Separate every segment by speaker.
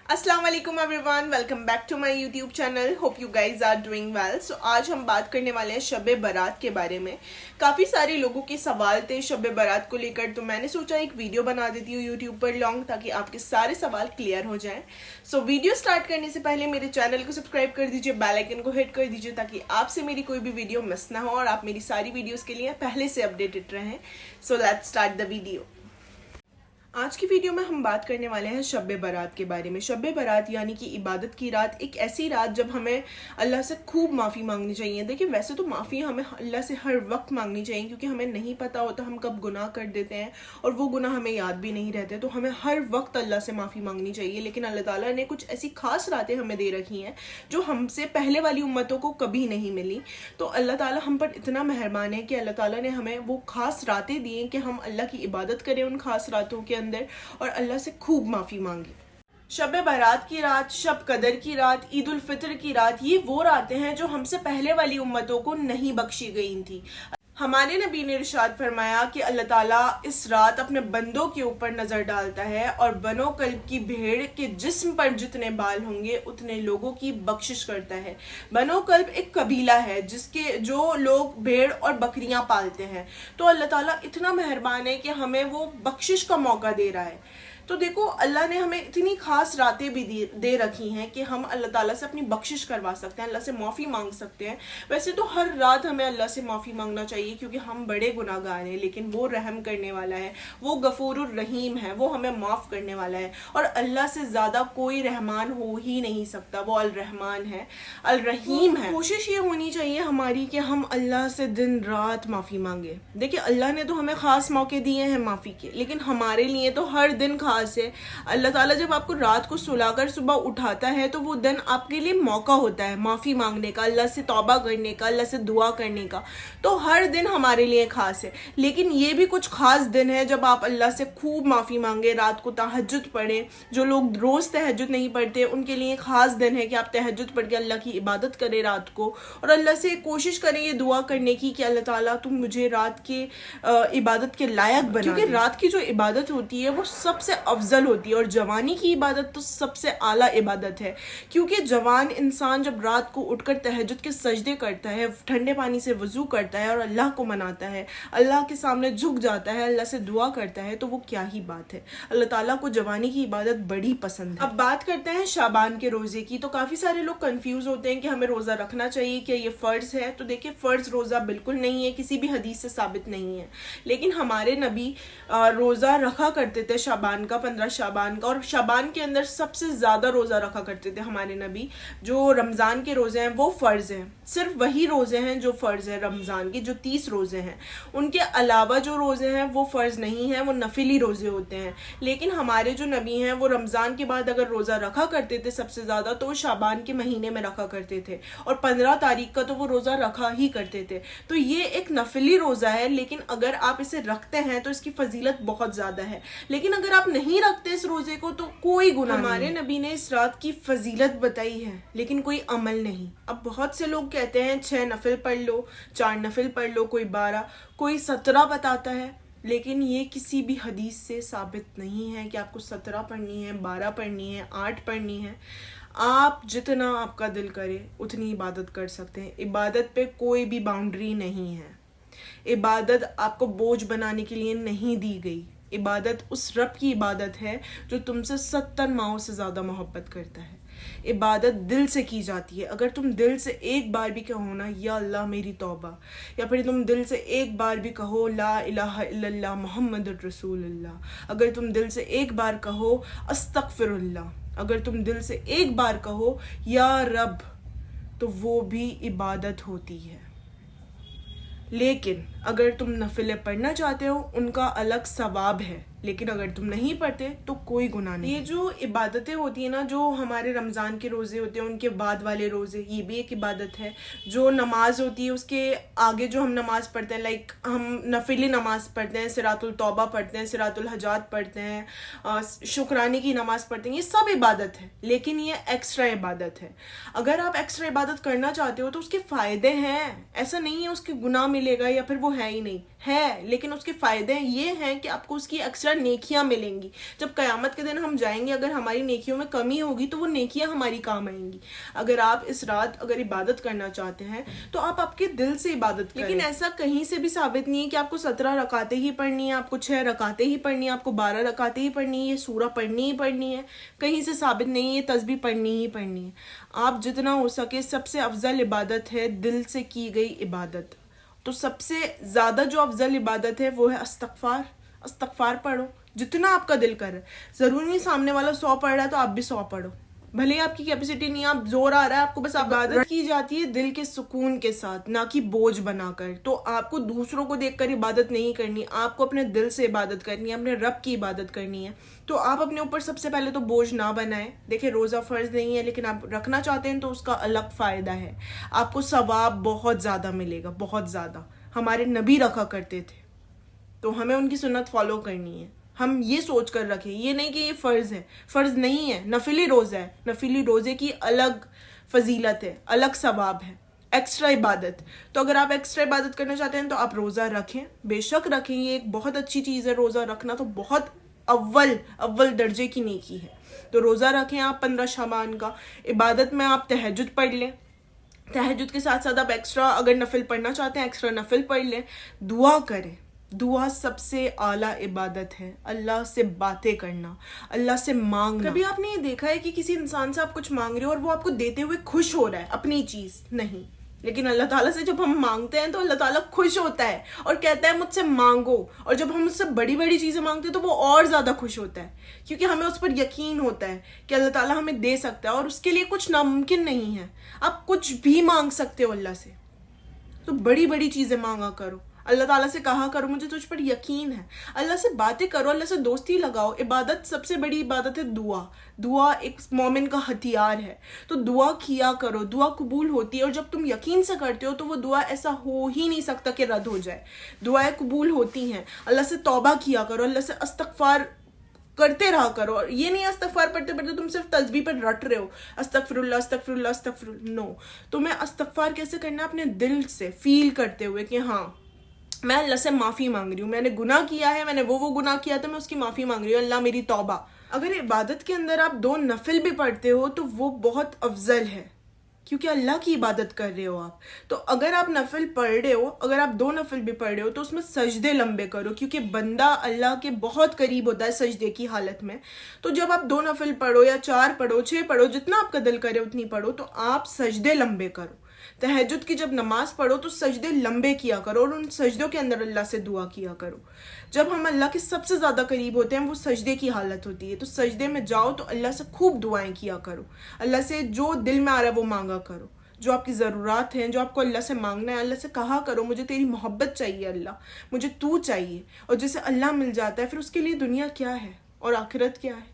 Speaker 1: अस्सलाम वालेकुम everyone, welcome back to my YouTube channel. Hope you guys are doing well. So आज हम बात करने वाले हैं शब बारात के बारे में। काफ़ी सारे लोगों के सवाल थे शब बारात को लेकर, तो मैंने सोचा एक वीडियो बना देती हूँ यूट्यूब पर लॉन्ग, ताकि आपके सारे सवाल क्लियर हो जाएं। सो वीडियो स्टार्ट करने से पहले मेरे चैनल को सब्सक्राइब कर दीजिए, बेल आइकन को हिट कर दीजिए, ताकि आपसे मेरी कोई भी वीडियो मिस ना हो और आप मेरी सारी वीडियोज़ के लिए पहले से अपडेटेड रहें। So let's start the video. आज की वीडियो में हम बात करने वाले हैं शब बारात के बारे में। शब बारात यानी कि इबादत की रात, एक ऐसी रात जब हमें अल्लाह से खूब माफ़ी मांगनी चाहिए। देखिए, वैसे तो माफ़ी हमें अल्लाह से हर वक्त मांगनी चाहिए, क्योंकि हमें नहीं पता होता हम कब गुनाह कर देते हैं और वो गुनाह हमें याद भी नहीं रहते, तो हमें हर वक्त अल्लाह से माफ़ी मांगनी चाहिए। लेकिन अल्लाह ताला ने कुछ ऐसी खास रातें हमें दे रखी हैं जो हमसे पहले वाली उम्मतों को कभी नहीं मिली। तो अल्लाह ताला हम पर इतना मेहरबान है कि अल्लाह ताला ने हमें वो खास रातें दी हैं कि हम अल्लाह की इबादत करें उन खास रातों के अंदर और अल्लाह से खूब माफ़ी मांगे। शब बारात की रात, शब कदर की रात, ईद उल फितर की रात, ये वो रातें हैं जो हमसे पहले वाली उम्मतों को नहीं बख्शी गई थी। हमारे नबी ने इरशाद फरमाया कि अल्लाह ताला इस रात अपने बंदों के ऊपर नज़र डालता है और बनो कल्ब की भेड़ के जिस्म पर जितने बाल होंगे उतने लोगों की बख्शिश करता है। बनो कल्ब एक कबीला है जो लोग भेड़ और बकरियां पालते हैं। तो अल्लाह ताला इतना मेहरबान है कि हमें वो बख्शिश का मौका दे रहा है। तो देखो, अल्लाह ने हमें इतनी खास रातें भी दे रखी हैं कि हम अल्लाह ताला से अपनी बख्शिश करवा सकते हैं, अल्लाह से माफ़ी मांग सकते हैं। वैसे तो हर रात हमें अल्लाह से माफ़ी मांगना चाहिए, क्योंकि हम बड़े गुनाहगार हैं, लेकिन वो रहम करने वाला है, वो गफूरुर रहीम है, वो हमें माफ़ करने वाला है। और अल्लाह से ज़्यादा कोई रहमान हो ही नहीं सकता, वो अल रहमान है, अल रहीम है। कोशिश ये होनी चाहिए हमारी कि हम अल्लाह से दिन रात माफ़ी मांगे। देखिए, अल्लाह ने तो हमें ख़ास मौके दिए हैं माफ़ी के, लेकिन हमारे लिए तो हर दिन से अल्लाह ताला जब आपको रात को सुलाकर सुबह उठाता है तो वो दिन आपके लिए मौका होता है माफ़ी मांगने का, अल्लाह से तौबा करने का, अल्लाह से दुआ करने का। तो हर दिन हमारे लिए ख़ास है, लेकिन ये भी कुछ ख़ास दिन है जब आप अल्लाह से खूब माफ़ी मांगे, रात को तहज्जुद पढ़ें। जो लोग रोज़ तहज्जुद नहीं पढ़ते उनके लिए ख़ास दिन है कि आप तहज्जुद पढ़ के अल्लाह की इबादत करें रात को, और अल्लाह से कोशिश करें ये दुआ करने की कि अल्लाह ताला तुम मुझे रात के इबादत के लायक बना। क्योंकि रात की जो इबादत होती है वो सबसे अफजल होती है, और जवानी की इबादत तो सबसे आला इबादत है। क्योंकि जवान इंसान जब रात को उठकर तहज्जुद के सजदे करता है, ठंडे पानी से वज़ू करता है और अल्लाह को मनाता है, अल्लाह के सामने झुक जाता है, अल्लाह से दुआ करता है, तो वो क्या ही बात है। अल्लाह ताला को जवानी की इबादत बड़ी पसंद है। अब बात करते हैं शाबान के रोज़े की। तो काफ़ी सारे लोग कंफ्यूज होते हैं कि हमें रोज़ा रखना चाहिए, क्या ये फ़र्ज़ है। तो देखिए, फ़र्ज़ रोज़ा बिल्कुल नहीं है, किसी भी हदीस से साबित नहीं है। लेकिन हमारे नबी रोज़ा रखा करते थे शाबान का, 15 शाबान का, और शाबान के अंदर सबसे ज़्यादा रोज़ा रखा करते थे हमारे नबी। जो रमज़ान के रोज़े हैं वो फ़र्ज़ हैं, सिर्फ वही रोज़े हैं जो फ़र्ज़ है रमज़ान की, जो 30 रोज़े हैं। उनके अलावा जो रोज़े हैं वो फ़र्ज़ नहीं हैं, वो नफिली रोज़े होते हैं। लेकिन हमारे जो नबी हैं वो रमज़ान के बाद अगर रोज़ा रखा करते थे सबसे ज़्यादा, तो वो शाबान के महीने में रखा करते थे, और 15 तारीख का तो वो रोज़ा रखा ही करते थे। तो ये एक नफिली रोज़ा है, लेकिन अगर आप इसे रखते हैं तो इसकी फजीलत बहुत ज़्यादा है। लेकिन अगर आप नहीं रखते इस रोज़े को तो कोई गुनाह नहीं। हमारे नबी ने इस रात की फजीलत बताई है, लेकिन कोई अमल नहीं। अब बहुत से लोग कहते हैं 6 नफिल पढ़ लो, 4 नफिल पढ़ लो, कोई 12, कोई 17 बताता है, लेकिन ये किसी भी हदीस से साबित नहीं है कि आपको 17 पढ़नी है, 12 पढ़नी है, 8 पढ़नी है। आप जितना आपका दिल करे उतनी इबादत कर सकते हैं। इबादत पे कोई भी बाउंड्री नहीं है। इबादत आपको बोझ बनाने के लिए नहीं दी गई। इबादत उस रब की इबादत है जो तुमसे 70 माओं से ज़्यादा मोहब्बत करता है। इबादत दिल से की जाती है। अगर तुम दिल से एक बार भी कहो ना या अल्लाह मेरी तौबा, या फिर तुम दिल से एक बार भी कहो ला इलाहा इल्लल्लाह मुहम्मदुर रसूलुल्लाह, अगर तुम दिल से एक बार कहो अस्तगफिरुल्लाह, अगर तुम दिल से एक बार कहो या रब, तो वो भी इबादत होती है। लेकिन अगर तुम नफिले पढ़ना चाहते हो उनका अलग सवाब है, लेकिन अगर तुम नहीं पढ़ते तो कोई गुनाह नहीं। ये जो इबादतें होती है ना, जो हमारे रमज़ान के रोज़े होते हैं उनके बाद वाले रोज़े, ये भी एक इबादत है। जो नमाज होती है उसके आगे जो हम नमाज पढ़ते हैं, लाइक हम नफिली नमाज पढ़ते हैं, सिरातुल तौबा पढ़ते हैं, सिरातुल हजात पढ़ते हैं, शुक्राने की नमाज पढ़ते हैं, ये सब इबादत है। लेकिन ये एक्स्ट्रा इबादत है। अगर आप एक्स्ट्रा इबादत करना चाहते हो तो उसके फ़ायदे हैं, ऐसा नहीं है उसके गुनाह मिलेगा या फिर वो है ही नहीं है, लेकिन उसके फ़ायदे ये हैं कि आपको उसकी एक्स्ट्रा एक्स्ट्रा नेकियां मिलेंगी। जब क़यामत के दिन हम जाएंगे, अगर हमारी नेकियों में कमी होगी तो वो नेकियां हमारी काम आएंगी। अगर आप इस रात अगर इबादत करना चाहते हैं तो आप आपके दिल से इबादत करें। लेकिन ऐसा कहीं से भी साबित नहीं है कि आपको 17 रकातें ही पढ़नी है, आपको 6 रकातें ही पढ़नी है, आपको 12 रकातें ही पढ़नी है, ये सूरह पढ़नी ही पढ़नी है। कहीं से साबित नहीं है, तस्बीह पढ़नी ही पढ़नी है। आप जितना हो सके, सबसे अफजल इबादत है दिल से की गई इबादत। तो सबसे ज़्यादा जो अफजल इबादत है वो है इस्तग़फ़ार पढ़ो जितना आपका दिल करे। ज़रूरी नहीं सामने वाला 100 पढ़ रहा है तो आप भी 100 पढ़ो, भले ही आपकी कैपेसिटी नहीं है, आप जोर आ रहा है आपको, बस इबादत की जाती है दिल के सुकून के साथ, ना कि बोझ बनाकर। तो आपको दूसरों को देखकर इबादत नहीं करनी, आपको अपने दिल से इबादत करनी है, अपने रब की इबादत करनी है। तो आप अपने ऊपर सबसे पहले तो बोझ ना बनाएं। देखिए रोज़ा फ़र्ज़ नहीं है, लेकिन आप रखना चाहते हैं तो उसका अलग फ़ायदा है, आपको सवाब बहुत ज़्यादा मिलेगा, बहुत ज़्यादा। हमारे नबी रखा करते थे तो हमें उनकी सुन्नत फॉलो करनी है। हम ये सोच कर रखें, ये नहीं कि ये फ़र्ज़ है, फ़र्ज़ नहीं है, नफिली रोज़ा है। नफिली रोज़े की अलग फजीलत है, अलग सवाब है, एक्स्ट्रा इबादत। तो अगर आप एक्स्ट्रा इबादत करना चाहते हैं तो आप रोज़ा रखें, बेशक रखें, ये एक बहुत अच्छी चीज़ है। रोज़ा रखना तो बहुत अव्वल दर्जे की नेकी है। तो रोज़ा रखें आप 15 शाबान का। इबादत में आप तहज्जुद पढ़ लें, तहज्जुद के साथ साथ आप एक्स्ट्रा अगर नफिल पढ़ना चाहते हैं एक्स्ट्रा नफिल पढ़ लें। दुआ करें, दुआ सबसे आला इबादत है। अल्लाह से बातें करना, अल्लाह से मांगना। कभी आपने ये देखा है कि किसी इंसान से आप कुछ मांग रहे हो और वो आपको देते हुए खुश हो रहा है अपनी चीज़? नहीं। लेकिन अल्लाह ताला से जब हम मांगते हैं तो अल्लाह ताला खुश होता है और कहता है मुझसे मांगो। और जब हम उससे बड़ी बड़ी चीज़ें मांगते हैं तो वो और ज़्यादा खुश होता है, क्योंकि हमें उस पर यकीन होता है कि अल्लाह ताला हमें दे सकता है और उसके लिए कुछ नामुमकिन नहीं है। आप कुछ भी मांग सकते हो अल्लाह से। तो बड़ी बड़ी चीज़ें मांगा करो, अल्लाह ताला से कहा करो मुझे तुझ पर यकीन है। अल्लाह से बातें करो, अल्लाह से दोस्ती लगाओ। इबादत सबसे बड़ी इबादत है दुआ। दुआ एक मोमिन का हथियार है। तो दुआ किया करो, दुआ कबूल होती है। और जब तुम यकीन से करते हो तो वो दुआ ऐसा हो ही नहीं सकता कि रद्द हो जाए। दुआएं कबूल होती हैं। अल्लाह से तौबा किया करो, अल्लाह से इस्तग़फ़ार करते रहा करो। और ये नहीं इस्तग़फ़ार पढ़ते पढ़ते तुम सिर्फ तस्बीह पर रट रहे हो, अस्तग़फ़िरुल्लाह अस्तग़फ़िरुल्लाह अस्तग़फ़िरुल्लाह। नो, तुम्हें इस्तग़फ़ार कैसे करना है? अपने दिल से फील करते हुए कि हाँ मैं अल्लाह से माफ़ी मांग रही हूँ, मैंने गुनाह किया है, मैंने वो गुनाह किया था, मैं उसकी माफ़ी मांग रही हूँ, अल्लाह मेरी तौबा। अगर इबादत के अंदर आप 2 नफिल भी पढ़ते हो तो वो बहुत अफजल है, क्योंकि अल्लाह की इबादत कर रहे हो आप। तो अगर आप नफिल पढ़ रहे हो, अगर आप 2 नफिल भी पढ़ रहे हो तो उसमें सजदे लंबे करो, क्योंकि बंदा अल्लाह के बहुत करीब होता है सजदे की हालत में। तो जब आप 2 नफिल पढ़ो या 4 पढ़ो, 6 पढ़ो, जितना आपका दिल करे उतनी पढ़ो, तो आप सजदे लंबे करो। तहज्जुद की जब नमाज पढ़ो तो सजदे लंबे किया करो और उन सजदों के अंदर अल्लाह से दुआ किया करो। जब हम अल्लाह के सबसे ज़्यादा करीब होते हैं वो सजदे की हालत होती है। तो सजदे में जाओ तो अल्लाह से खूब दुआएं किया करो, अल्लाह से जो दिल में आ रहा है वो मांगा करो। जो आपकी ज़रूरत हैं, जो आपको अल्लाह से मांगना है, अल्लाह से कहा करो मुझे तेरी मोहब्बत चाहिए अल्लाह, मुझे तू चाहिए। और जिसे अल्लाह मिल जाता है फिर उसके लिए दुनिया क्या है और आखिरत क्या है।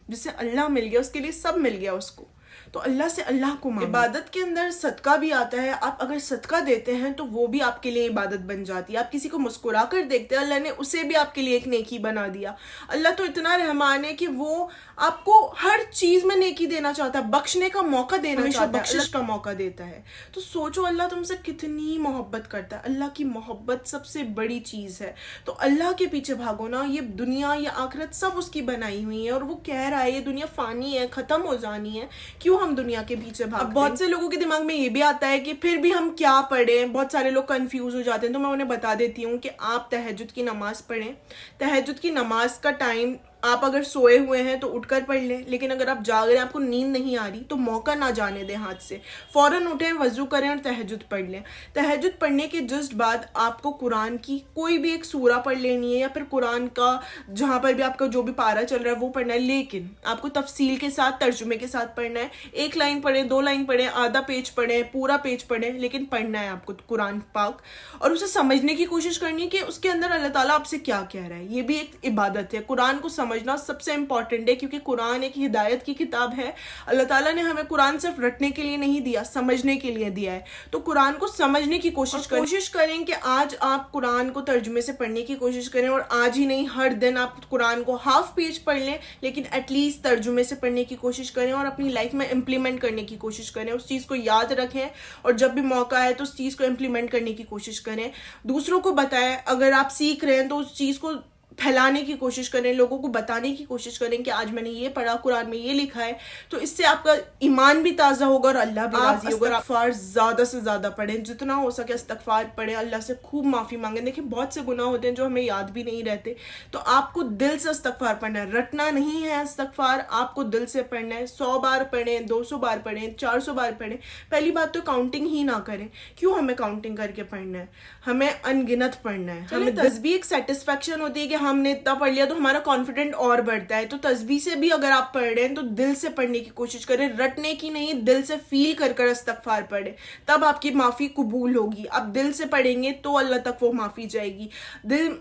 Speaker 1: जिसे अल्लाह मिल गया उसके लिए सब मिल गया उसको। तो अल्लाह से अल्लाह को मांगो। इबादत के अंदर सदका भी आता है। आप अगर सदका देते हैं तो वो भी आपके लिए इबादत बन जाती है। आप किसी को मुस्कुरा कर देखते हैं, अल्लाह ने उसे भी आपके लिए एक नेकी बना दिया। अल्लाह तो इतना रहमान है कि वो आपको हर चीज़ में नेकी देना चाहता है, बख्शने का मौका देना चाहता है, बख्शिश का मौका देता है। तो सोचो अल्लाह तुमसे कितनी मोहब्बत करता है। अल्लाह की मोहब्बत सबसे बड़ी चीज़ है। तो अल्लाह के पीछे भागो ना। ये दुनिया या आखिरत सब उसकी बनाई हुई है और वो कह रहा है ये दुनिया फ़ानी है, ख़त्म हो जानी है, क्यों हम दुनिया के पीछे भागते हैं। बहुत से लोगों के दिमाग में ये भी आता है कि फिर भी हम क्या पढ़ें। बहुत सारे लोग कंफ्यूज हो जाते हैं। तो मैं उन्हें बता देती हूँ कि आप तहज्जुद की नमाज पढ़ें। तहज्जुद की नमाज का टाइम आप अगर सोए हुए हैं तो उठकर पढ़ लें, लेकिन अगर आप जाग रहे हैं, आपको नींद नहीं आ रही, तो मौका ना जाने दें हाथ से, फ़ौरन उठें, वज़ू करें और तहज्जुद पढ़ लें। तहज्जुद पढ़ने के जस्ट बाद आपको कुरान की कोई भी एक सूरा पढ़ लेनी है या फिर कुरान का जहाँ पर भी आपका जो भी पारा चल रहा है वो पढ़ना है, लेकिन आपको तफसील के साथ तर्जुमे के साथ पढ़ना है। 1 लाइन पढ़ें, 2 लाइन पढ़ें, आधा पेज पढ़ें, पूरा पेज पढ़ें, लेकिन पढ़ना है आपको कुरान पाक और उसे समझने की कोशिश करनी है कि उसके अंदर अल्लाह ताला आपसे क्या कह रहा है। ये भी एक इबादत है। कुरान को समझना सबसे इंपॉर्टेंट है, क्योंकि कुरान एक हिदायत की किताब है। अल्लाह ताला ने हमें कुरान सिर्फ रटने के लिए नहीं दिया, समझने के लिए दिया है। तो कुरान को समझने की कोशिश करें कि आज आप कुरान को तर्जुमे से पढ़ने की कोशिश करें, और आज ही नहीं हर दिन आप कुरान को हाफ पेज पढ़ लें, लेकिन एटलीस्ट तर्जुमे से पढ़ने की कोशिश करें और अपनी लाइफ में इम्प्लीमेंट करने की कोशिश करें। उस चीज़ को याद रखें और जब भी मौका आए तो उस चीज़ को इम्प्लीमेंट करने की कोशिश करें। दूसरों को बताएं। अगर आप सीख रहे हैं तो उस चीज़ को پھیلانے کی کوشش کریں, لوگوں کو بتانے کی کوشش کریں کہ آج میں نے یہ پڑھا, قرآن میں یہ لکھا ہے. تو اس سے آپ کا ایمان بھی تازہ ہوگا اور اللہ بھی راضی ہوگا. استغفار زیادہ سے زیادہ پڑھیں, جتنا ہو سکے استغفار پڑھیں, اللہ سے خوب معافی مانگیں. دیکھیں بہت سے گناہ ہوتے ہیں جو ہمیں یاد بھی نہیں رہتے, تو آپ کو دل سے استغفار پڑھنا ہے, رٹنا نہیں ہے استغفار, آپ کو دل سے پڑھنا ہے. 100 بار پڑھیں, 200 بار پڑھیں, 400 بار پڑھیں. پہلی بات تو کاؤنٹنگ ہی نہ کریں. کیوں ہمیں کاؤنٹنگ کر کے پڑھنا ہے؟ ہمیں انگنت پڑھنا ہے. ہمیں تسبیح ایک سیٹسفیکشن ہوتی ہے کہ ہم نے اتنا پڑھ لیا تو ہمارا کانفیڈنٹ اور بڑھتا ہے. تو تسبیح سے بھی اگر آپ پڑھ رہے ہیں تو دل سے پڑھنے کی کوشش کریں, رٹنے کی نہیں, دل سے فیل کر کر استغفار پڑھیں, تب آپ کی معافی قبول ہوگی. آپ دل سے پڑھیں گے تو اللہ تک وہ معافی جائے گی.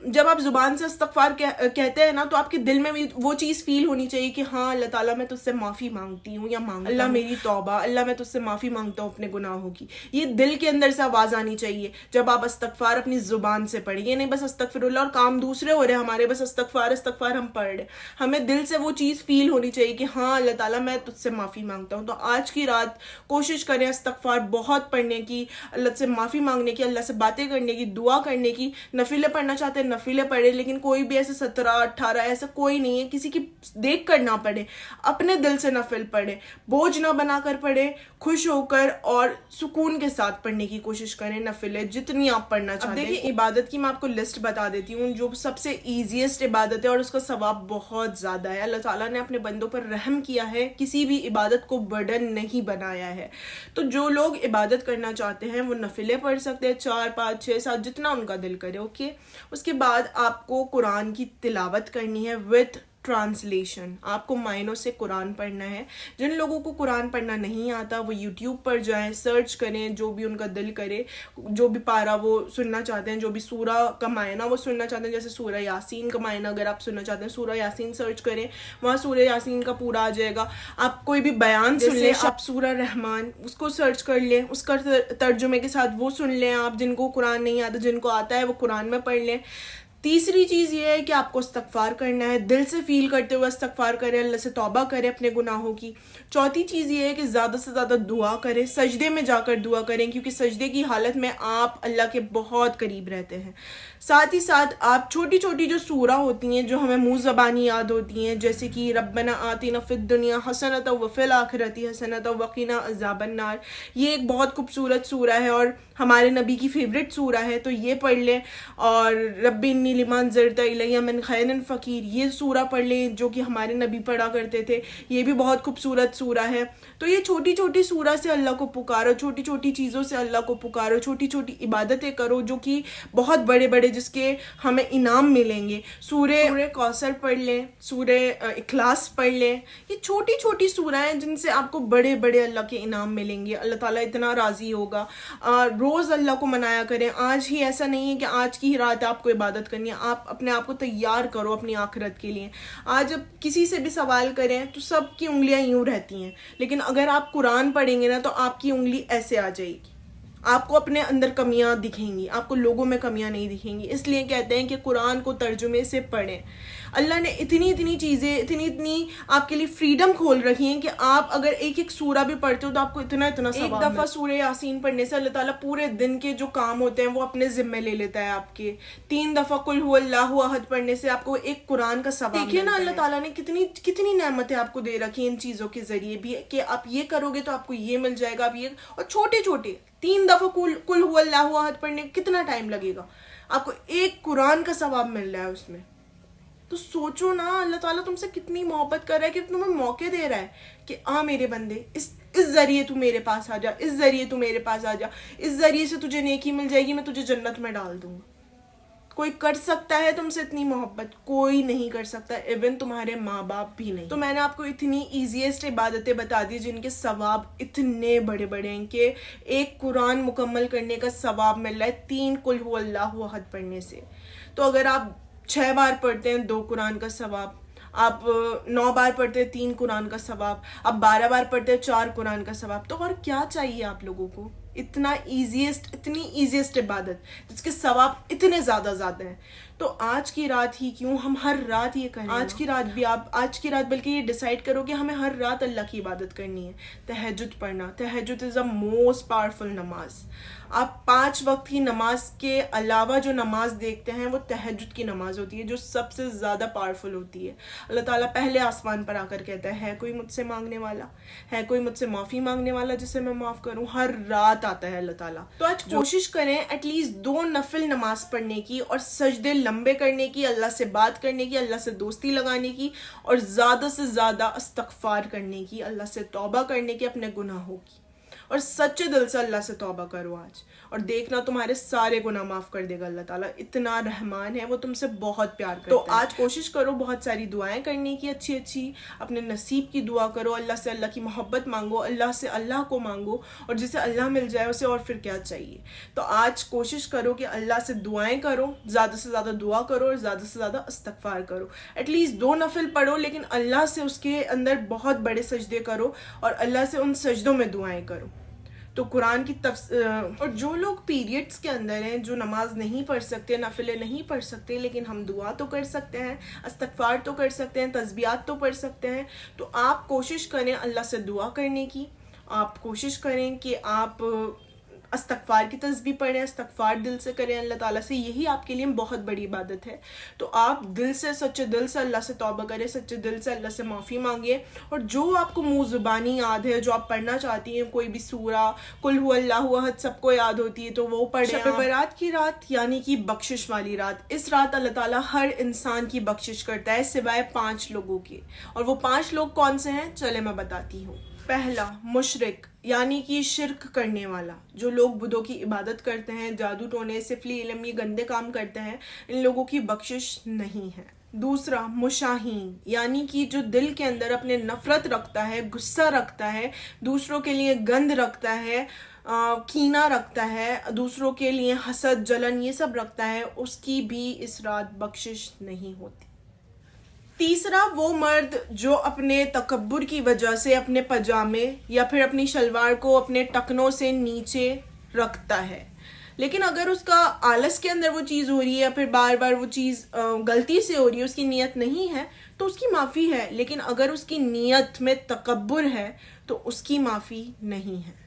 Speaker 1: جب آپ زبان سے استغفار کہتے ہیں نا, تو آپ کے دل میں بھی وہ چیز فیل ہونی چاہیے کہ ہاں اللہ تعالیٰ میں تجھ سے معافی مانگتی ہوں, یا اللہ میری توبہ, اللہ میں تجھ سے معافی مانگتا ہوں اپنے گناہوں کی. یہ دل کے اندر سے آواز آنی چاہیے جب آپ استغفار اپنی زبان سے پڑھیں. یہ نہیں بس استغفر اللہ اور کام دوسرے ہو رہے ہمارے, بس استغفار ہم پڑھ رہے. ہمیں دل سے وہ چیز فیل ہونی چاہیے کہ ہاں اللہ تعالیٰ میں تجھ سے معافی مانگتا ہوں. تو آج کی رات کوشش کریں استغفار بہت پڑھنے کی, اللہ سے معافی مانگنے کی, اللہ سے باتیں کرنے کی, دعا کرنے کی. نفلیں پڑھنا چاہتے ہیں نفلیں پڑھیں, لیکن کوئی بھی ایسے 17, 18 ایسا کوئی نہیں ہے, کسی کی دیکھ کر نہ پڑھیں, اپنے دل سے نفل پڑھیں, بوجھ نہ بنا کر پڑھیں, خوش ہو کر اور سکون کے ساتھ پڑھنے کی کوشش کریں نفلیں جتنی آپ پڑھنا چاہتے ہیں. دیکھیں عبادت کی میں آپ کو لسٹ بتا دیتی ہوں جو سب سے ایزیسٹ عبادت ہے اور اس کا ثواب بہت زیادہ ہے. اللہ تعالیٰ نے اپنے بندوں پر رحم کیا ہے, کسی بھی عبادت کو برڈن نہیں بنایا ہے. تو جو لوگ عبادت کرنا چاہتے ہیں وہ نفلیں پڑھ سکتے ہیں, 4, 5, 6, 7 جتنا ان کا دل کرے. اوکے, اس کے بعد آپ کو قرآن کی تلاوت کرنی ہے وتھ ٹرانسلیشن. آپ کو معنوں سے قرآن پڑھنا ہے. جن لوگوں کو قرآن پڑھنا نہیں آتا وہ یوٹیوب پر جائیں, سرچ کریں, جو بھی ان کا دل کرے, جو بھی پارا وہ سننا چاہتے ہیں, جو بھی سورہ کا معنی وہ سننا چاہتے ہیں. جیسے سورہ یاسین کا معنی اگر آپ سننا چاہتے ہیں, سورہ یاسین سرچ کریں, وہاں سورہ یاسین کا پورا آ جائے گا. آپ کوئی بھی بیان سن لیں, آپ سورہ رحمان اس کو سرچ کر لیں, اس کا ترجمے کے ساتھ وہ سن لیں. آپ جن کو قرآن نہیں آتا, جن کو آتا ہے وہ قرآن میں پڑھ لیں. تیسری چیز یہ ہے کہ آپ کو استغفار کرنا ہے, دل سے فیل کرتے ہوئے استغفار کریں, اللہ سے توبہ کریں اپنے گناہوں کی. چوتھی چیز یہ ہے کہ زیادہ سے زیادہ دعا کریں, سجدے میں جا کر دعا کریں, کیونکہ سجدے کی حالت میں آپ اللہ کے بہت قریب رہتے ہیں. ساتھ ہی ساتھ آپ چھوٹی چھوٹی جو سورہ ہوتی ہیں جو ہمیں منہ زبانی یاد ہوتی ہیں, جیسے کہ ربنا آتنا فی الدنیا حسنۃ وفی الآخرۃ حسنۃ وقنا عذاب النار, یہ ایک بہت خوبصورت سورہ ہے اور ہمارے نبی کی فیوریٹ سورہ ہے, تو یہ پڑھ لیں. اور رب انی لما انذرت الی من خیر فقیر, یہ سورہ پڑھ لیں جو کہ ہمارے نبی پڑھا کرتے تھے, یہ بھی بہت خوبصورت سورہ ہے. تو یہ چھوٹی چھوٹی سورہ سے اللہ کو پکارو, چھوٹی چھوٹی چیزوں سے اللہ کو پکارو, چھوٹی چھوٹی عبادتیں کرو جو کہ بہت بڑے بڑے جس کے ہمیں انعام ملیں گے. سورہ کوثر پڑھ لیں, سورہ اخلاص پڑھ لیں. یہ چھوٹی چھوٹی سورہ ہیں جن سے آپ کو بڑے بڑے اللہ کے انعام ملیں گے. اللہ تعالیٰ اتنا راضی ہوگا. روز اللہ کو منایا کریں. آج ہی ایسا نہیں ہے کہ آج کی ہی رات آپ کو عبادت کرنی ہے, آپ اپنے آپ کو تیار کرو اپنی آخرت کے لیے. آج جب کسی سے بھی سوال کریں تو سب کی انگلیاں یوں رہتی ہیں, لیکن اگر آپ قرآن پڑھیں گے نا تو آپ کی انگلی ایسے آ جائے گی. آپ کو اپنے اندر کمیاں دکھیں گی, آپ کو لوگوں میں کمیاں نہیں دکھیں گی. اس لیے کہتے ہیں کہ قرآن کو ترجمے سے پڑھیں. اللہ نے اتنی چیزیں, اتنی آپ کے لیے فریڈم کھول رکھی ہیں کہ آپ اگر ایک ایک سورہ بھی پڑھتے ہو تو آپ کو اتنا ثواب. ایک دفعہ سورہ یاسین پڑھنے سے اللہ تعالیٰ پورے دن کے جو کام ہوتے ہیں وہ اپنے ذمے لے لیتا ہے آپ کے. 3 دفعہ قل هو اللہ احد پڑھنے سے آپ کو ایک قرآن کا ثواب. دیکھیے نا اللہ تعالیٰ نے کتنی نعمتیں آپ کو دے رکھی ہیں ان چیزوں کے ذریعے بھی, کہ آپ یہ کرو گے تو آپ کو یہ مل جائے گا, آپ یہ. اور چھوٹے 3 دفعہ قل هو اللہ احد پڑھنے کتنا ٹائم لگے گا, آپ کو ایک قرآن کا ثواب مل رہا ہے اس میں. تو سوچو نا اللہ تعالیٰ تم سے کتنی محبت کر رہا ہے کہ تمہیں موقع دے رہا ہے کہ میرے بندے اس ذریعے تو میرے پاس آ جا, اس ذریعے تو میرے پاس آ جا, اس ذریعے سے تجھے نیکی مل جائے گی, میں تجھے جنت میں ڈال دوں گا. کوئی کر سکتا ہے تم سے اتنی محبت؟ کوئی نہیں کر سکتا, ایون تمہارے ماں باپ بھی نہیں. تو میں نے آپ کو اتنی ایزیسٹ عبادتیں بتا دی جن کے ثواب اتنے بڑے بڑے ہیں کہ ایک قرآن مکمل کرنے کا ثواب مل رہا ہے 3 قل هو اللہ احد پڑھنے سے. تو اگر آپ 6 بار پڑھتے ہیں 2 قرآن کا ثواب, آپ 9 بار پڑھتے ہیں 3 قرآن کا ثواب, آپ 12 بار پڑھتے ہیں 4 قرآن کا ثواب. تو اور کیا چاہیے آپ لوگوں کو؟ اتنی ایزیسٹ عبادت جس کے ثواب اتنے زیادہ ہیں. تو آج کی رات ہی کیوں ہم ہر رات یہ کریں، آج کی رات بلکہ یہ ڈیسائیڈ کرو کہ ہمیں ہر رات اللہ کی عبادت کرنی ہے، تہجد پڑھنا. تہجد از اے موسٹ پاورفل نماز. آپ 5 وقت کی نماز کے علاوہ جو نماز دیکھتے ہیں وہ تہجد کی نماز ہوتی ہے، جو سب سے زیادہ پاورفل ہوتی ہے. اللہ تعالیٰ پہلے آسمان پر آ کر کہتا ہے کوئی مجھ سے مانگنے والا ہے، کوئی مجھ سے معافی مانگنے والا جسے میں معاف کروں. ہر رات آتا ہے اللہ تعالیٰ. تو آج کوشش کریں ایٹ لیسٹ 2 نفل نماز پڑھنے کی، اور سجدے لمبے کرنے کی، اللہ سے بات کرنے کی، اللہ سے دوستی لگانے کی، اور زیادہ سے زیادہ استغفار کرنے کی، اللہ سے توبہ کرنے کی اپنے گناہوں کی. اور سچے دل سے اللہ سے توبہ کرو آج، اور دیکھنا تمہارے سارے گناہ معاف کر دے گا اللہ تعالیٰ. اتنا رحمان ہے وہ، تم سے بہت پیار کرتا ہے. تو آج کوشش کرو بہت ساری دعائیں کرنے کی، اچھی اچھی اپنے نصیب کی دعا کرو، اللہ سے اللہ کی محبت مانگو، اللہ سے اللہ کو مانگو، اور جسے اللہ مل جائے اسے اور پھر کیا چاہیے. تو آج کوشش کرو کہ اللہ سے دعائیں کرو، زیادہ سے زیادہ دعا کرو، اور زیادہ سے زیادہ استغفار کرو. ایٹ لیسٹ 2 نفل پڑھو، لیکن اللہ سے اس کے اندر بہت بڑے سجدے کرو، اور اللہ سے ان سجدوں میں دعائیں کرو. تو قرآن کی اور جو لوگ پیریڈز کے اندر ہیں، جو نماز نہیں پڑھ سکتے، نفلیں نہیں پڑھ سکتے، لیکن ہم دعا تو کر سکتے ہیں، استغفار تو کر سکتے ہیں، تسبیحات تو پڑھ سکتے ہیں. تو آپ کوشش کریں اللہ سے دعا کرنے کی. آپ کوشش کریں کہ آپ استغفار کی تسبیح پڑھیں، استغفار دل سے کریں اللہ تعالیٰ سے. یہی آپ کے لیے بہت بڑی عبادت ہے. تو آپ دل سے، سچے دل سے اللہ سے توبہ کریں، سچے دل سے اللہ سے معافی مانگیں، اور جو آپ کو منہ زبانی یاد ہے، جو آپ پڑھنا چاہتی ہیں، کوئی بھی سورہ، قل هو اللہ احد سب کو یاد ہوتی ہے تو وہ پڑھیں. شب برات کی رات یعنی کہ بخشش والی رات. اس رات اللہ تعالیٰ ہر انسان کی بخشش کرتا ہے سوائے 5 لوگوں کے. اور وہ 5 لوگ کون سے ہیں؟ چلے میں بتاتی ہوں. پہلا، مشرک یعنی کہ شرک کرنے والا. جو لوگ بدھوں کی عبادت کرتے ہیں، جادو ٹونے، سفلی علم، یہ گندے کام کرتے ہیں، ان لوگوں کی بخشش نہیں ہے. دوسرا، مشاہین یعنی کہ جو دل کے اندر اپنے نفرت رکھتا ہے، غصہ رکھتا ہے، دوسروں کے لیے گند رکھتا ہے، کینہ رکھتا ہے، دوسروں کے لیے حسد، جلن، یہ سب رکھتا ہے، اس کی بھی اس رات بخشش نہیں ہوتی. تیسرا، وہ مرد جو اپنے تکبر کی وجہ سے اپنے پاجامے یا پھر اپنی شلوار کو اپنے ٹکنوں سے نیچے رکھتا ہے، لیکن اگر اس کا آلس کے اندر وہ چیز ہو رہی ہے یا پھر بار بار وہ چیز غلطی سے ہو رہی ہے، اس کی نیت نہیں ہے تو اس کی معافی ہے. لیکن اگر اس کی نیت میں تکبر ہے تو اس کی معافی نہیں ہے.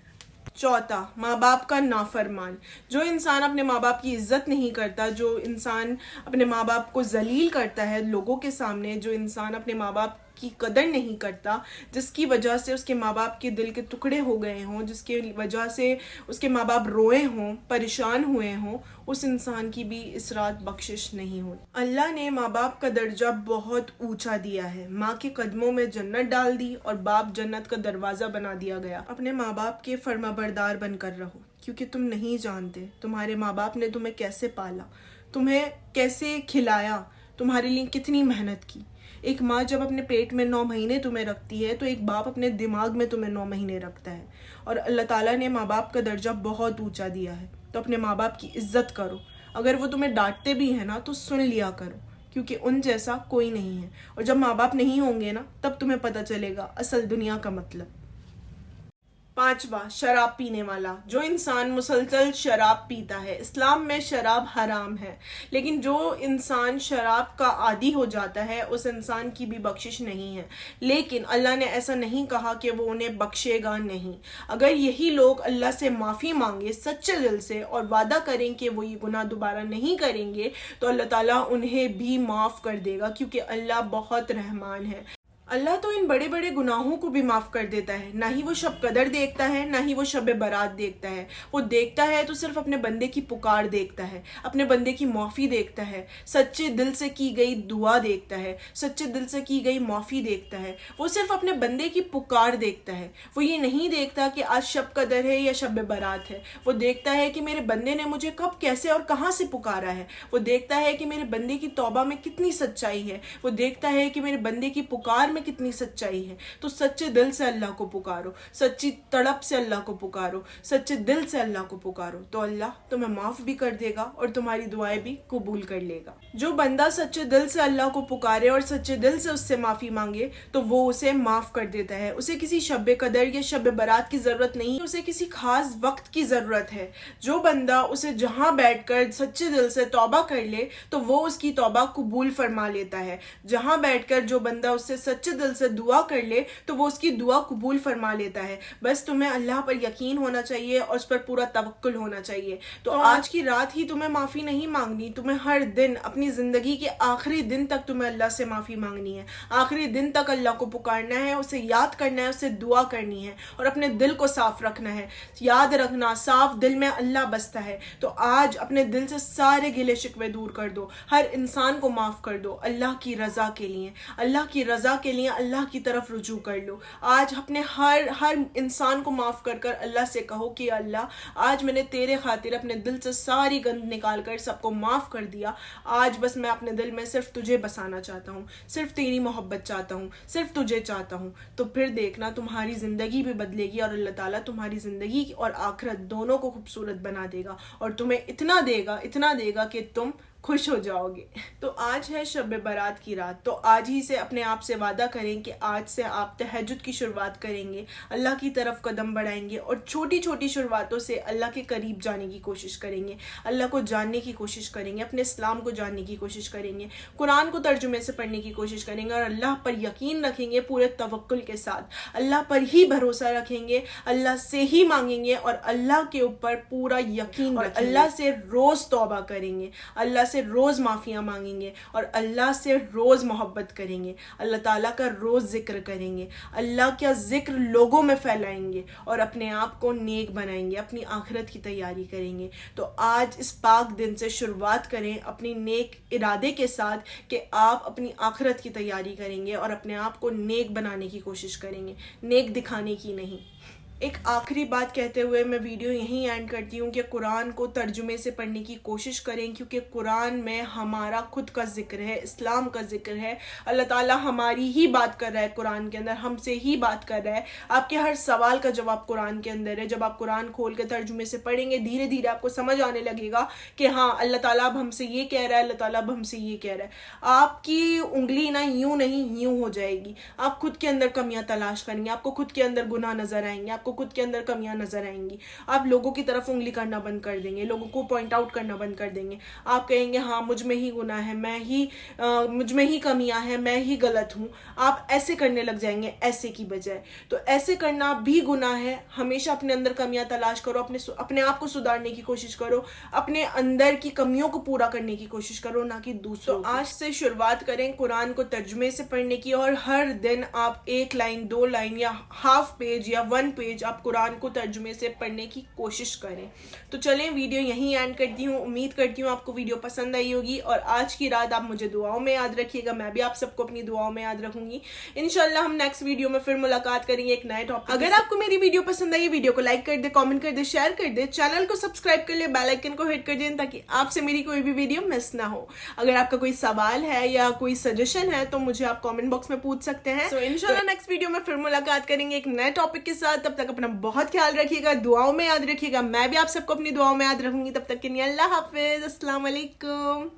Speaker 1: چوتھا، ماں باپ کا نافرمان. جو انسان اپنے ماں باپ کی عزت نہیں کرتا، جو انسان اپنے ماں باپ کو ذلیل کرتا ہے لوگوں کے سامنے، جو انسان اپنے ماں باپ کی قدر نہیں کرتا، جس کی وجہ سے اس کے ماں باپ کے دل کے ٹکڑے ہو گئے ہوں، جس کی وجہ سے اس کے ماں باپ روئے ہوں، پریشان ہوئے ہوں، اس انسان کی بھی اس رات بخشش نہیں ہوتی. اللہ نے ماں باپ کا درجہ بہت اونچا دیا ہے. ماں کے قدموں میں جنت ڈال دی اور باپ جنت کا دروازہ بنا دیا گیا. اپنے ماں باپ کے فرما بردار بن کر رہو، کیونکہ تم نہیں جانتے تمہارے ماں باپ نے تمہیں کیسے پالا، تمہیں کیسے کھلایا، تمہارے لیے کتنی محنت کی. ایک ماں جب اپنے پیٹ میں 9 مہینے تمہیں رکھتی ہے تو ایک باپ اپنے دماغ میں تمہیں 9 مہینے رکھتا ہے. اور اللہ تعالیٰ نے ماں باپ کا درجہ بہت اونچا دیا ہے. تو اپنے ماں باپ کی عزت کرو. اگر وہ تمہیں ڈانٹتے بھی ہیں نا تو سن لیا کرو، کیونکہ ان جیسا کوئی نہیں ہے. اور جب ماں باپ نہیں ہوں گے نا تب تمہیں پتہ چلے گا اصل دنیا کا مطلب. پانچواں، شراب پینے والا. جو انسان مسلسل شراب پیتا ہے، اسلام میں شراب حرام ہے، لیکن جو انسان شراب کا عادی ہو جاتا ہے اس انسان کی بھی بخشش نہیں ہے. لیکن اللہ نے ایسا نہیں کہا کہ وہ انہیں بخشے گا نہیں. اگر یہی لوگ اللہ سے معافی مانگے سچے دل سے اور وعدہ کریں کہ وہ یہ گناہ دوبارہ نہیں کریں گے تو اللہ تعالیٰ انہیں بھی معاف کر دے گا، کیونکہ اللہ بہت رحمان ہے. اللہ تو ان بڑے بڑے گناہوں کو بھی معاف کر دیتا ہے. نہ ہی وہ شب قدر دیکھتا ہے، نہ ہی وہ شب برات دیکھتا ہے. وہ دیکھتا ہے تو صرف اپنے بندے کی پکار دیکھتا ہے، اپنے بندے کی معافی دیکھتا ہے، سچے دل سے کی گئی دعا دیکھتا ہے، سچے دل سے کی گئی معافی دیکھتا ہے. وہ صرف اپنے بندے کی پکار دیکھتا ہے. وہ یہ نہیں دیکھتا کہ آج شب قدر ہے یا شب برات ہے. وہ دیکھتا ہے کہ میرے بندے نے مجھے کب، کیسے اور کہاں سے پکارا ہے. وہ دیکھتا ہے کہ میرے بندے کی توبہ میں کتنی سچائی ہے. وہ دیکھتا ہے کہ میرے بندے کی پکار में कितनी सच्चाई है। तो सच्चे दिल से अल्लाह को पुकारो, सच्ची तड़प से अल्लाह को पुकारो, सच्चे दिल से अल्लाह को पुकारो, तो अल्लाह तुम्हें माफ भी कर देगा और तुम्हारी दुआएं भी कबूल कर लेगा। जो बंदा सच्चे दिल से अल्लाह को पुकारे और सच्चे दिल से उससे माफी मांगे तो वो उसे माफ कर देता है। उसे किसी शब कदर या शब बारात की जरूरत नहीं, उसे किसी खास वक्त की जरूरत है। जो बंदा उसे जहां बैठकर सच्चे दिल से तौबा कर ले तो वो उसकी तौबा कबूल फरमा लेता है। जहां बैठकर जो बंदा उससे सच्चे दिल से दुआ कर ले तो वो उसकी दुआ कबूल फरमा लेता है। बस तुम्हें अल्लाह पर यकीन होना चाहिए और उस पर पूरा तवक्कुल होना चाहिए। तो आज की रात ही तुम्हें माफी नहीं मांगनी, तुम्हें हर दिन अपनी जिंदगी के आखिरी दिन तक तुम्हें अल्लाह से माफी मांगनी है। आखिरी दिन तक अल्लाह को पुकारना है, उसे याद करना है, उससे दुआ करनी है और अपने दिल को साफ रखना है। याद रखना, साफ दिल में अल्लाह बसता है। तो आज अपने दिल से सारे गिले शिकवे दूर कर दो, हर इंसान को माफ कर दो अल्लाह की रजा के लिए। अल्लाह की रजा के लिए अल्लाह की तरफ रुजू कर लो। आज अपने हर इंसान को माफ कर कर अल्लाह से कहो कि अल्लाह आज मैंने तेरे खातिर अपने दिल से सारी गंद निकाल कर सबको माफ कर दिया। आज बस मैं अपने दिल में सिर्फ तुझे बसाना चाहता हूँ, सिर्फ तेरी मोहब्बत चाहता हूँ, सिर्फ तुझे चाहता हूँ। तो फिर देखना तुम्हारी जिंदगी भी बदलेगी और अल्लाह ताला तुम्हारी जिंदगी और आखिरत दोनों को खूबसूरत बना देगा और तुम्हें इतना देगा कि तुम खुश हो जाओगे। तो आज है शब बारात की रात, तो आज ही से अपने आप से वादा करें कि आज से आप तहज्जुद की शुरुआत करेंगे, अल्लाह की तरफ कदम बढ़ाएंगे और छोटी छोटी शुरुआतों से अल्लाह के करीब जाने की कोशिश करेंगे, अल्लाह को जानने की कोशिश करेंगे, अपने इस्लाम को जानने की कोशिश करेंगे, कुरान को तर्जुमे से पढ़ने की कोशिश करेंगे और अल्लाह पर यकीन रखेंगे पूरे तवक्कुल के साथ। अल्लाह पर ही भरोसा रखेंगे, अल्लाह से ही मांगेंगे और अल्लाह के ऊपर पूरा यकीन और अल्लाह से रोज तौबा करेंगे, अल्लाह से रोज माफिया मांगेंगे और अल्लाह से रोज मोहब्बत करेंगे, अल्लाह ताला का रोज जिक्र करेंगे, अल्लाह का जिक्र लोगों में फैलाएंगे और अपने आप को नेक बनाएंगे, अपनी आखिरत की तैयारी करेंगे। तो आज इस पाक दिन से शुरुआत करें अपनी नेक इरादे के साथ कि आप अपनी आखिरत की तैयारी करेंगे और अपने आप को नेक बनाने की कोशिश करेंगे, नेक दिखाने की नहीं। एक आखिरी बात कहते हुए मैं वीडियो यहीं एंड करती हूँ कि कुरान को तर्जुमे से पढ़ने की कोशिश करें, क्योंकि कुरान में हमारा खुद का जिक्र है, इस्लाम का जिक्र है। अल्लाह ताला हमारी ही बात कर रहा है कुरान के अंदर, हमसे ही बात कर रहा है। आपके हर सवाल का जवाब कुरान के अंदर है। जब आप कुरान खोल के तर्जुमे से पढ़ेंगे धीरे धीरे आपको समझ आने लगेगा कि हाँ अल्लाह ताला अब हमसे ये कह रहा है, अल्लाह ताला अब हमसे ये कह रहा है। आपकी उंगली ना यूं नहीं यूं हो जाएगी। आप खुद के अंदर कमियां तलाश करेंगे, आपको खुद के अंदर गुनाह नजर आएंगे, आपको खुद के अंदर कमियां नजर आएंगी। आप लोगों की तरफ उंगली करना बंद कर देंगे, लोगों को पॉइंट आउट करना बंद कर देंगे। आप कहेंगे हाँ मुझ में ही गुनाह है, मुझ में ही कमियां हैं, मैं ही गलत हूं। आप ऐसे करने लग जाएंगे ऐसे की बजाय। तो ऐसे करना भी गुनाह है। हमेशा अपने अंदर कमियां तलाश करो, अपने आप को सुधारने की कोशिश करो, अपने अंदर की कमियों को पूरा करने की कोशिश करो, ना कि दूसरों। तो आज से शुरुआत करें कुरान को तर्जुमे से पढ़ने की और हर दिन आप 1 लाइन 2 लाइन या हाफ पेज या 1 पेज आप कुरान को तर्जुमे से पढ़ने की कोशिश करें। तो चलें वीडियो यहीं एंड करती हूँ। उम्मीद करती हूँ आपको वीडियो पसंद आई होगी और आज की रात आप मुझे दुआओं में याद रखिएगा, मैं भी आप सबको अपनी दुआओं में याद रखूंगी। इंशाल्लाह हम नेक्स्ट वीडियो में फिर मुलाकात करेंगे एक नए टॉपिक। अगर आपको मेरी वीडियो पसंद आई, वीडियो को लाइक कर दे, कॉमेंट कर दे, शेयर कर दे, चैनल को सब्सक्राइब कर ले, बेल आइकन को हिट कर दें ताकि आपसे मेरी कोई भी वीडियो मिस ना हो। अगर आपका कोई सवाल है या कोई सजेशन है तो मुझे आप कॉमेंट बॉक्स में पूछ सकते हैं। सो इंशाल्लाह नेक्स्ट वीडियो में फिर मुलाकात करेंगे एक नए टॉपिक के साथ। तब तक अपना बहुत ख्याल रखिएगा, दुआओं में याद रखिएगा, मैं भी आप सबको अपनी दुआओं में याद रखूंगी। तब तक के लिए अल्लाह हाफिज, अस्सलाम वालेकुम।